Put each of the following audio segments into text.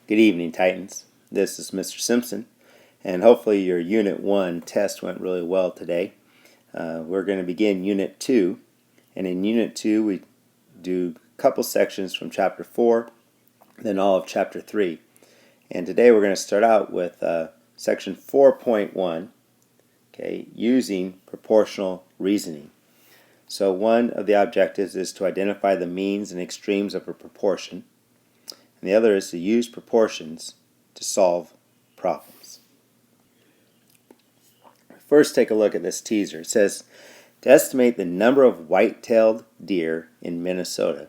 Good evening, Titans. This is Mr. Simpson, and hopefully your Unit 1 test went really well today. We're going to begin Unit 2, and in Unit 2 we do a couple sections from Chapter 4, then all of Chapter 3. And today we're going to start out with Section 4.1, using proportional reasoning. So one of the objectives is to identify the means and extremes of a proportion, and the other is to use proportions to solve problems. First, take a look at this teaser. It says, to estimate the number of white-tailed deer in Minnesota,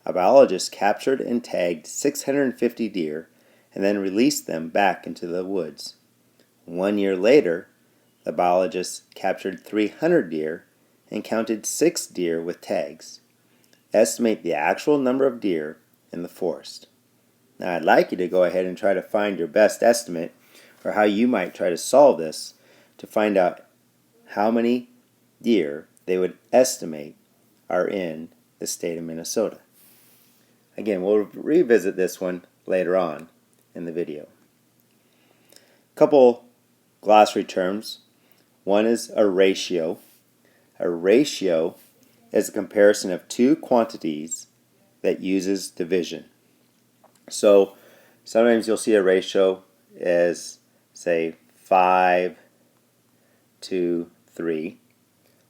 a biologist captured and tagged 650 deer and then released them back into the woods. 1 year later, the biologist captured 300 deer and counted 6 deer with tags. Estimate the actual number of deer in the forest. Now, I'd like you to go ahead and try to find your best estimate or how you might try to solve this to find out how many deer they would estimate are in the state of Minnesota. Again, we'll revisit this one later on in the video. A couple glossary terms. One is a ratio. A ratio is a comparison of two quantities that uses division. So sometimes you'll see a ratio as, say, 5 to 3.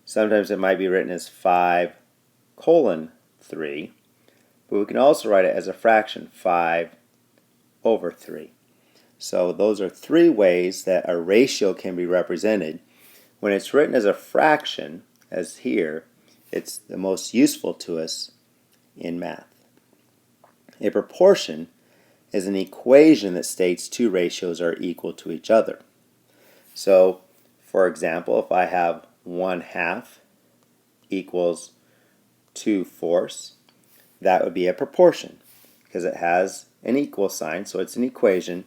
Sometimes it might be written as 5:3, but we can also write it as a fraction, 5/3. So those are three ways that a ratio can be represented. When it's written as a fraction, as here, it's the most useful to us in math. A proportion is an equation that states two ratios are equal to each other. So, for example, if I have 1/2 equals 2/4, that would be a proportion because it has an equal sign, so it's an equation,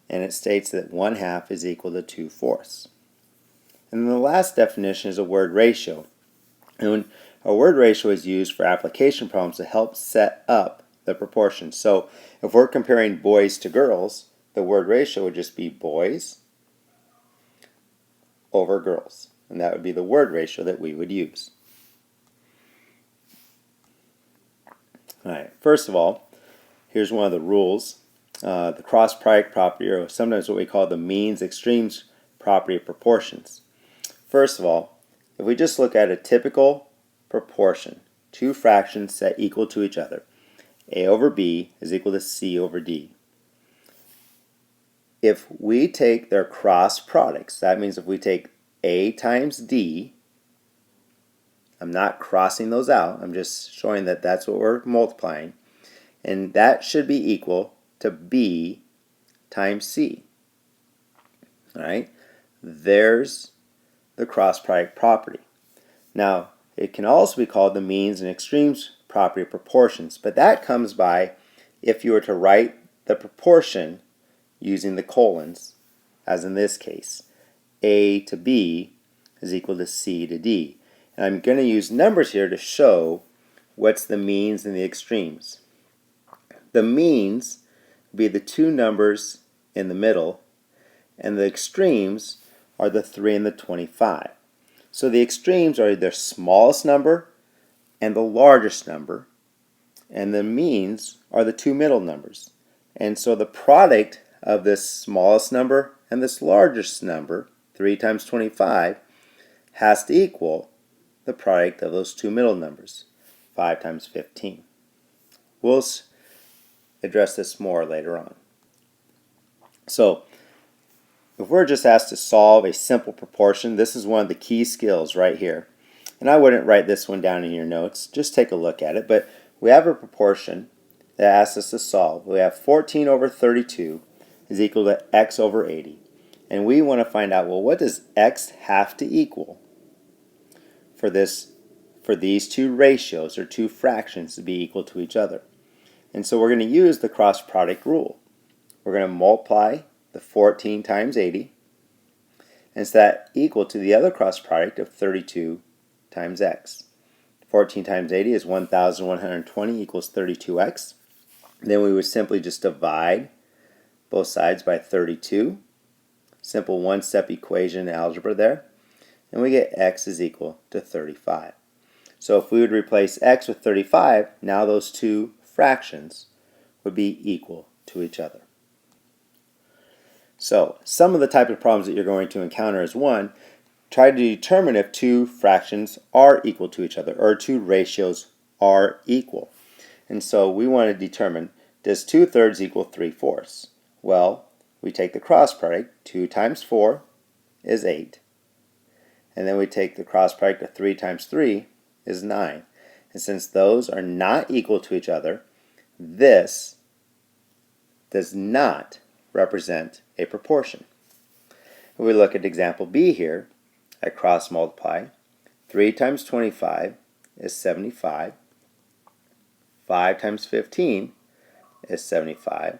and it states that 1/2 is equal to 2/4. And then the last definition is a word ratio. And a word ratio is used for application problems to help set up the proportions. So if we're comparing boys to girls, the word ratio would just be boys over girls. And that would be the word ratio that we would use. Alright, first of all, here's one of the rules. The cross product property, or sometimes what we call the means extremes property of proportions. First of all, if we just look at a typical proportion, two fractions set equal to each other, A over B is equal to C over D. If we take their cross products, that means if we take A times D, I'm not crossing those out, I'm just showing that that's what we're multiplying, and that should be equal to B times C. Alright, there's the cross product property. Now, it can also be called the means and extremes property of proportions, but that comes by if you were to write the proportion using the colons, as in this case. A to B is equal to C to D. And I'm going to use numbers here to show what's the means and the extremes. The means would be the two numbers in the middle, and the extremes are the 3 and the 25. So the extremes are the smallest number and the largest number, and the means are the two middle numbers. And so the product of this smallest number and this largest number, 3 times 25, has to equal the product of those two middle numbers, 5 times 15. We'll address this more later on. So, if we're just asked to solve a simple proportion, this is one of the key skills right here. And I wouldn't write this one down in your notes, just take a look at it. But we have a proportion that asks us to solve. We have 14 over 32 is equal to x over 80. And we want to find out, well, what does x have to equal for these two ratios or two fractions to be equal to each other? And so we're going to use the cross product rule. We're going to multiply the 14 times 80, and so that equal to the other cross product of 32 times x. 14 times 80 is 1,120 equals 32x. Then we would simply just divide both sides by 32. Simple one-step equation in algebra there. And we get x is equal to 35. So if we would replace x with 35, now those two fractions would be equal to each other. So some of the type of problems that you're going to encounter is one, try to determine if two fractions are equal to each other or two ratios are equal. And so we want to determine, does 2/3 equal 3/4? Well, we take the cross product. 2 times 4 is 8. And then we take the cross product of 3 times 3 is 9. And since those are not equal to each other, this does not represent a proportion. If we look at example B here, I cross multiply. 3 times 25 is 75. 5 times 15 is 75.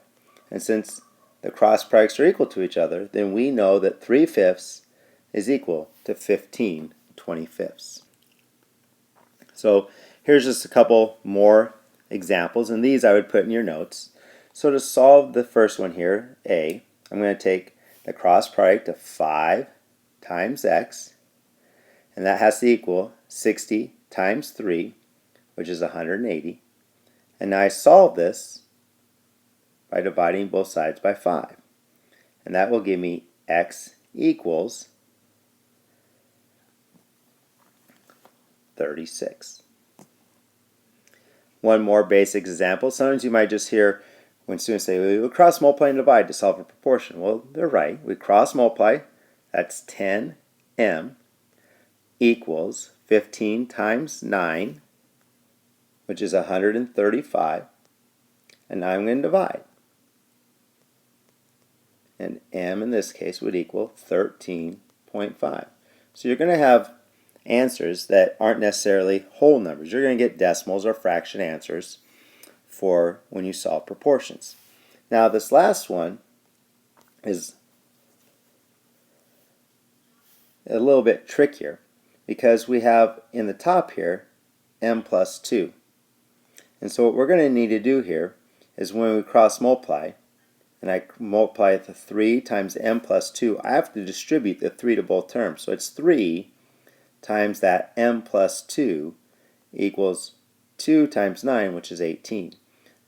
And since the cross products are equal to each other, then we know that 3/5 is equal to 15/25. So here's just a couple more examples, and these I would put in your notes. So to solve the first one here, A, I'm going to take the cross product of 5 times x, and that has to equal 60 times 3, which is 180. And now I solve this by dividing both sides by 5. And that will give me x equals 36. One more basic example. Sometimes you might just hear when students say, well, we cross multiply and divide to solve a proportion. Well, they're right. We cross multiply, that's 10m equals 15 times 9, which is 135. And now I'm going to divide. And m in this case would equal 13.5. So you're going to have answers that aren't necessarily whole numbers. You're going to get decimals or fraction answers for when you solve proportions. Now this last one is a little bit trickier because we have in the top here m plus 2. And so what we're going to need to do here is when we cross multiply, and I multiply the 3 times m plus 2, I have to distribute the 3 to both terms. So it's 3 times that m plus 2 equals 2 times 9, which is 18.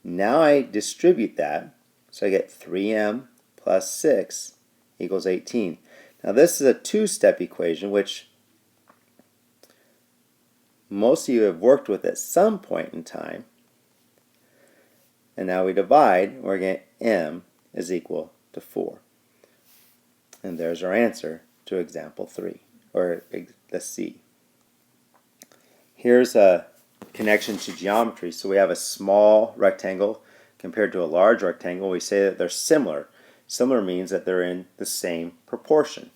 Now I distribute that, so I get 3m plus 6 equals 18. Now this is a two-step equation, which most of you have worked with at some point in time. And now we divide, we're going to get m is equal to 4. And there's our answer to example 3, or the C. Here's a connection to geometry. So we have a small rectangle compared to a large rectangle. We say that they're similar. Similar means that they're in the same proportion.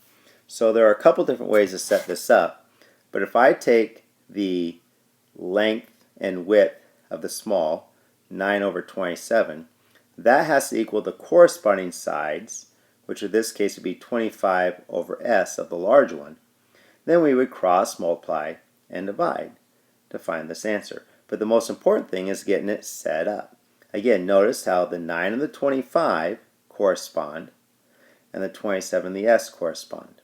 So there are a couple different ways to set this up. But if I take the length and width of the small, 9/27, that has to equal the corresponding sides, which in this case would be 25/s of the large one. Then we would cross multiply and divide to find this answer. But the most important thing is getting it set up. Again, notice how the 9 and the 25 correspond, and the 27 and the s correspond.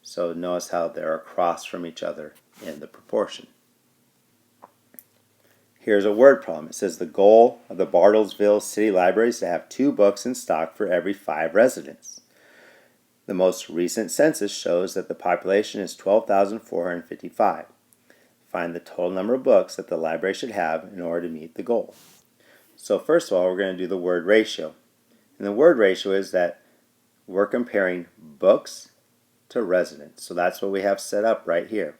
So notice how they're across from each other in the proportion. Here's a word problem. It says the goal of the Bartlesville City Library is to have 2 books in stock for every 5 residents. The most recent census shows that the population is 12,455. Find the total number of books that the library should have in order to meet the goal. So first of all, we're going to do the word ratio. And the word ratio is that we're comparing books to residents. So that's what we have set up right here.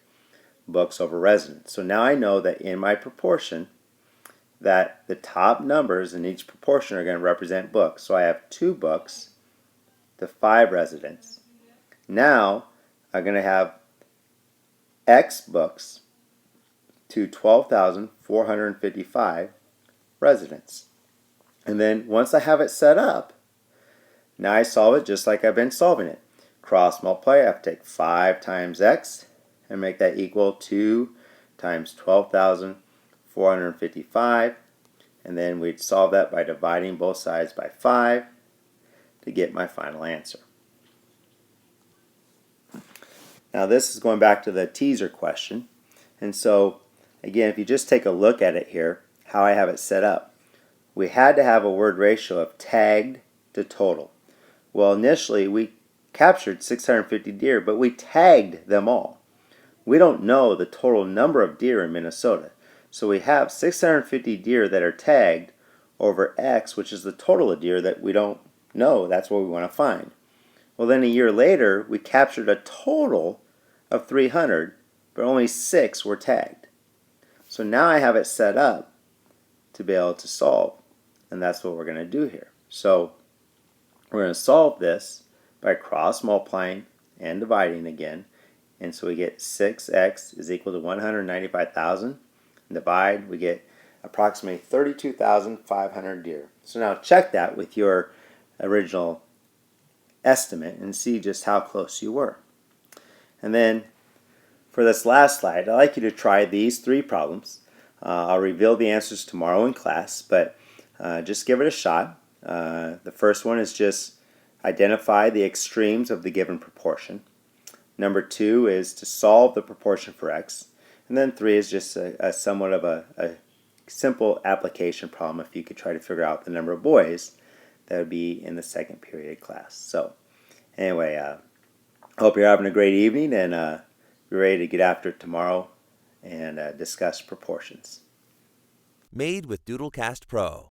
Books over residents. So now I know that in my proportion that the top numbers in each proportion are going to represent books. So I have 2 books to 5 residents. Now I'm going to have X books to 12,455 residents. And then once I have it set up, now I solve it just like I've been solving it. Cross multiply, I have to take 5 times x and make that equal 2 times 12,455. And then we'd solve that by dividing both sides by 5. to get my final answer. Now this is going back to the teaser question. And so again, if you just take a look at it here, how I have it set up, we had to have a word ratio of tagged to total. Well, initially we captured 650 deer, but we tagged them all. We don't know the total number of deer in Minnesota. So we have 650 deer that are tagged over X, which is the total of deer that we don't know. That's what we want to find. Well, then a year later, we captured a total of 300, but only 6 were tagged. So now I have it set up to be able to solve, and that's what we're going to do here. So we're going to solve this by cross multiplying and dividing again. And so we get 6x is equal to 195,000. Divide, we get approximately 32,500 deer. So now check that with your original estimate and see just how close you were. And then for this last slide, I'd like you to try these 3 problems. I'll reveal the answers tomorrow in class, but just give it a shot. The first one is just identify the extremes of the given proportion. Number 2 is to solve the proportion for x. And then 3 is just a somewhat of a simple application problem if you could try to figure out the number of boys that would be in the second period class. So anyway, I hope you're having a great evening and you're ready to get after it tomorrow and discuss proportions. Made with Doodlecast Pro.